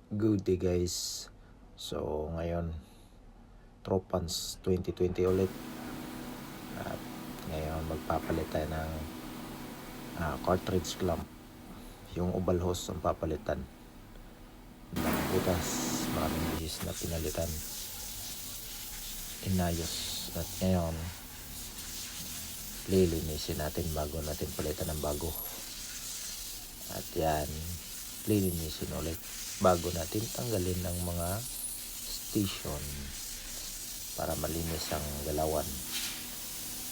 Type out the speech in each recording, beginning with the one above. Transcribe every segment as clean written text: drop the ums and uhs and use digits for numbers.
Good day guys. So ngayon Tropans 2020 ulit. At ngayon magpapalit tayo ng cartridge clamp. Yung oval hose ang papalitan. Ng butas, maraming bihis na pinalitan. Inayos. At ngayon lilinisin natin bago natin palitan ng bago. At yan, lilinisin ulit bago natin tanggalin ng mga station para malinis ang galawan.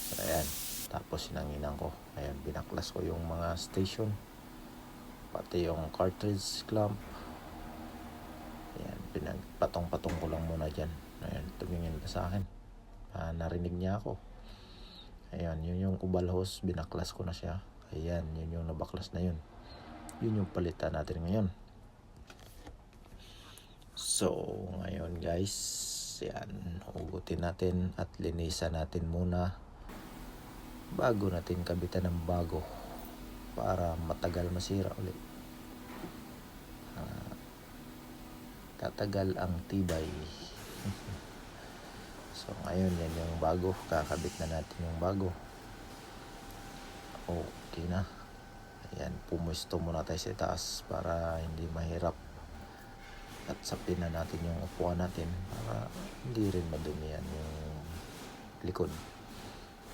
So, ayan, tapos sinanginan ko. Ayan, binaklas ko yung mga station, pati yung cartridge clamp. Ayan, pinagpatong-patong ko lang muna dyan. Ayan, tumingin ka sa akin. Narinig niya ako. Ayan, yun yung oval hose, binaklas ko na siya. Ayan, yun yung nabaklas na yun. Yun yung palitan natin ngayon. So, ngayon guys, yan, hugutin natin at linisan natin muna bago natin kabitan ng bago para matagal masira ulit. Tatagal ang tibay. So, ngayon yan yung bago, kakabit na natin yung bago. Okay na. Ayan, pumuesto muna tayo sa taas para hindi mahirap. At sapin na natin yung upuan natin para hindi rin madumihan yung likod.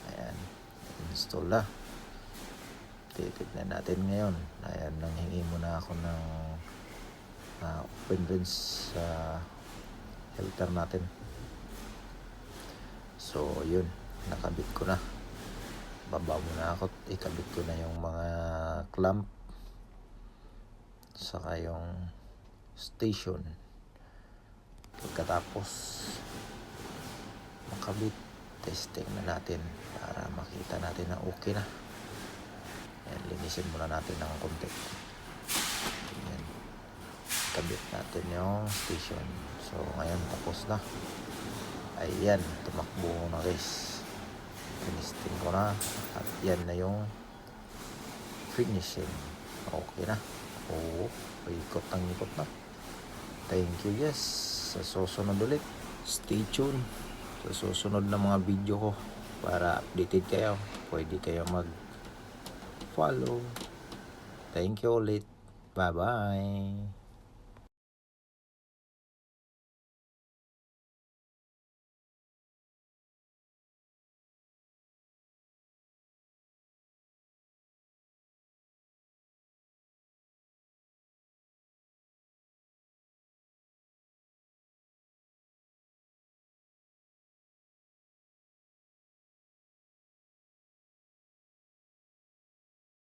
Ayan, install na. Titignan natin ngayon. Ayan, nanghingi muna ako ng open rinse sa filter natin. So yun, nakabit ko na. Baba muna ako, ikabit ko na yung mga clamp saka yung station. Pagkatapos makabit, testing na natin para makita natin na okay na. Ayan, linisin muna natin ng konti. Ayan, kabit natin yung station. So ngayon tapos na. Ayan, tumakbo na guys. Finisting ko na. At yan na yung finishing. Okay na. Oo, ikot na. Thank you guys. Sa susunod ulit, stay tuned sa susunod na mga video ko para updated kayo. Pwede kayo mag-follow. Thank you ulit. Bye bye.